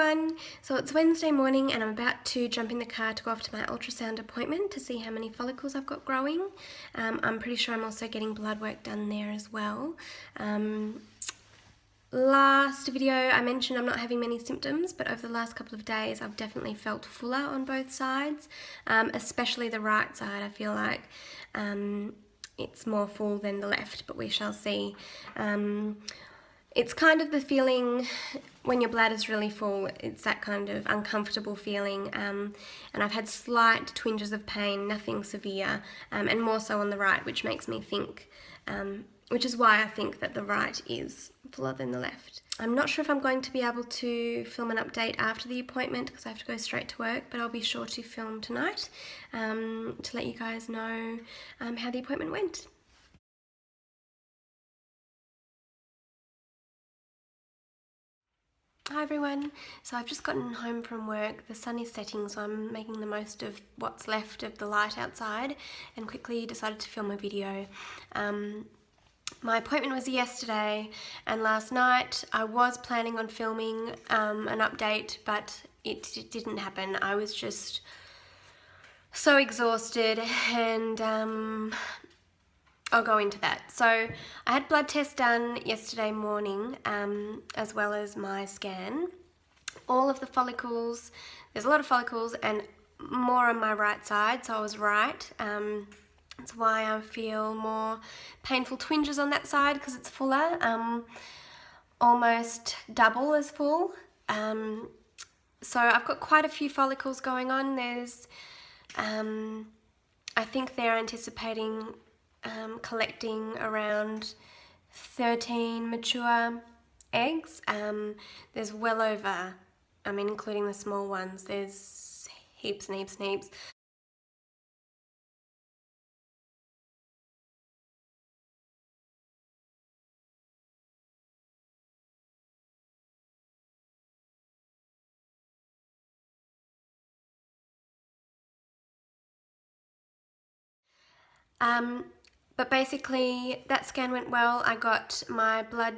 everyone, so it's Wednesday morning and I'm about to jump in the car to go off to my ultrasound appointment to see how many follicles I've got growing. I'm pretty sure I'm also getting blood work done there as well. Last video I mentioned I'm not having many symptoms, but over the last couple of days I've definitely felt fuller on both sides, especially the right side. I feel like it's more full than the left, but we shall see. It's kind of the feeling when your bladder's really full, it's that kind of uncomfortable feeling, and I've had slight twinges of pain, nothing severe, and more so on the right, which makes me think, which is why I think that the right is fuller than the left. I'm not sure if I'm going to be able to film an update after the appointment because I have to go straight to work, but I'll be sure to film tonight to let you guys know how the appointment went. Hi everyone, so I've just gotten home from work. The sun is setting, so I'm making the most of what's left of the light outside and quickly decided to film a video. My appointment was yesterday, and last night I was planning on filming an update, but it didn't happen. I was just so exhausted, and I'll go into that. So I had blood tests done yesterday morning, as well as my scan. All of the follicles, there's a lot of follicles and more on my right side, so I was right. That's why I feel more painful twinges on that side because it's fuller, almost double as full. So I've got quite a few follicles going on. There's, I think they're anticipating collecting around 13 mature eggs. There's well over, I mean, including the small ones, there's heaps and heaps and heaps. But basically that scan went well. I got my blood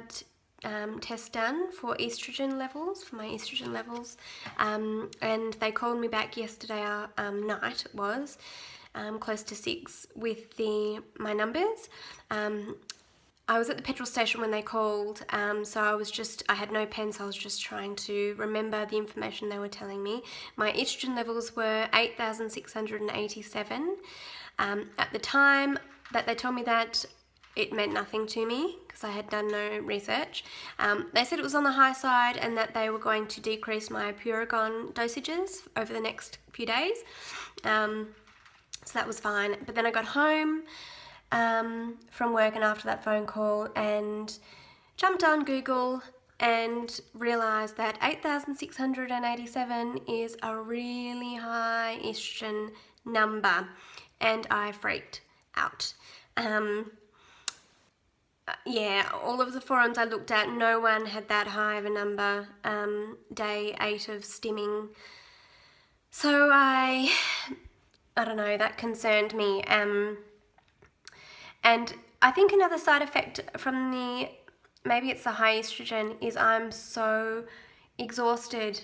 test done for estrogen levels, and they called me back yesterday night, it was, close to 6 with my numbers. I was at the petrol station when they called, so I had no pen, so I was just trying to remember the information they were telling me. My estrogen levels were 8,687. At the time that they told me that, it meant nothing to me because I had done no research. They said it was on the high side and that they were going to decrease my Puragon dosages over the next few days. So that was fine. But then I got home from work and after that phone call and jumped on Google and realised that 8,687 is a really high estrogen number, and I freaked out. Yeah, all of the forums I looked at, no one had that high of a number, day 8 of stimming. So I don't know, that concerned me. And I think another side effect from maybe it's the high estrogen, is I'm so exhausted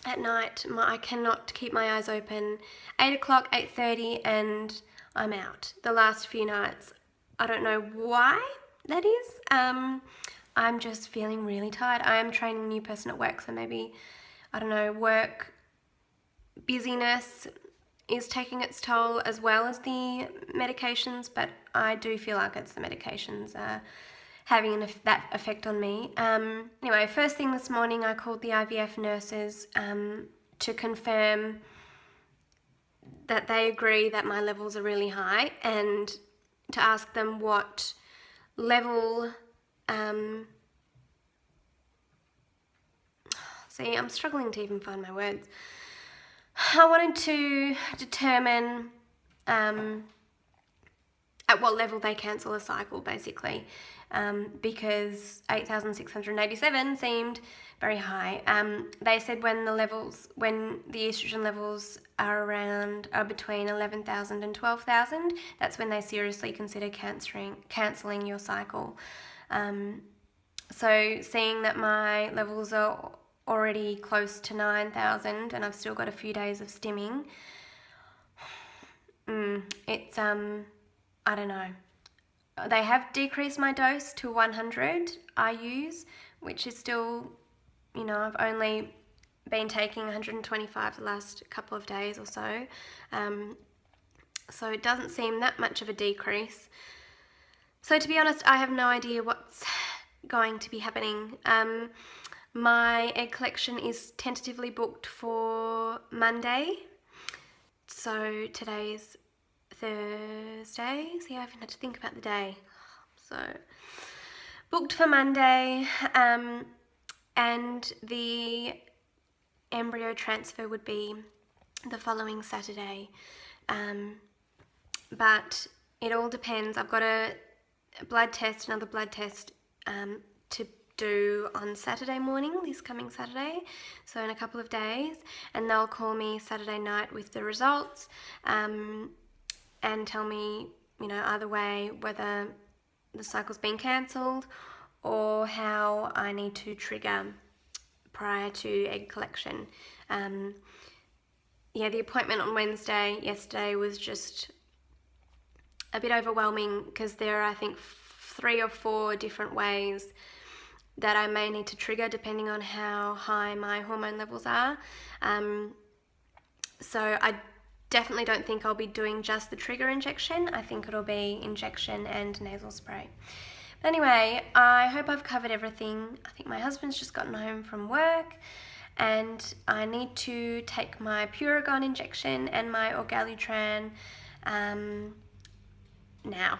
at night. I cannot keep my eyes open. 8 o'clock, 8:30, and I'm out. The last few nights, I don't know why that is. I'm just feeling really tired. I am training a new person at work, so maybe, I don't know, work busyness is taking its toll as well as the medications, but I do feel like it's the medications having that effect on me. Anyway, first thing this morning I called the IVF nurses to confirm that they agree that my levels are really high and to ask them what level, see, I'm struggling to even find my words. I wanted to determine at what level they cancel a cycle, basically, because 8,687 seemed very high. They said when the estrogen levels are between 11,000 and 12,000, that's when they seriously consider cancelling your cycle. So seeing that my levels are already close to 9,000 and I've still got a few days of stimming. It's, I don't know. They have decreased my dose to 100 IUs, which is still, I've only been taking 125 the last couple of days or so. So it doesn't seem that much of a decrease. So to be honest, I have no idea what's going to be happening. My egg collection is tentatively booked for Monday. So today's Thursday. See, I haven't had to think about the day. So booked for Monday, and the embryo transfer would be the following Saturday. But it all depends. I've got a blood test, another blood test to do on Saturday morning, this coming Saturday, so in a couple of days, and they'll call me Saturday night with the results and tell me, either way, whether the cycle's been cancelled or how I need to trigger prior to egg collection. The appointment on Wednesday, yesterday, was just a bit overwhelming because there are, I think, 3 or 4 different ways that I may need to trigger depending on how high my hormone levels are. So I definitely don't think I'll be doing just the trigger injection. I think it'll be injection and nasal spray. But anyway, I hope I've covered everything. I think my husband's just gotten home from work and I need to take my Puragon injection and my Orgalutran now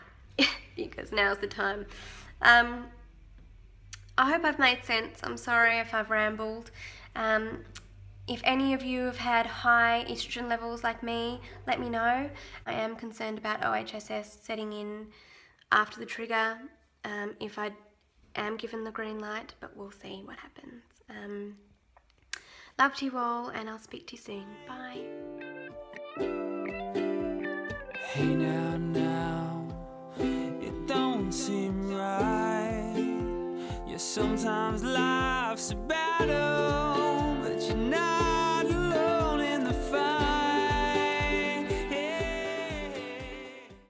because now's the time. I hope I've made sense. I'm sorry if I've rambled. If any of you have had high estrogen levels like me, let me know. I am concerned about OHSS setting in after the trigger if I am given the green light, but we'll see what happens. Love to you all, and I'll speak to you soon. Bye. Hey now, it don't seem right. Yeah, sometimes life's a battle, but you're not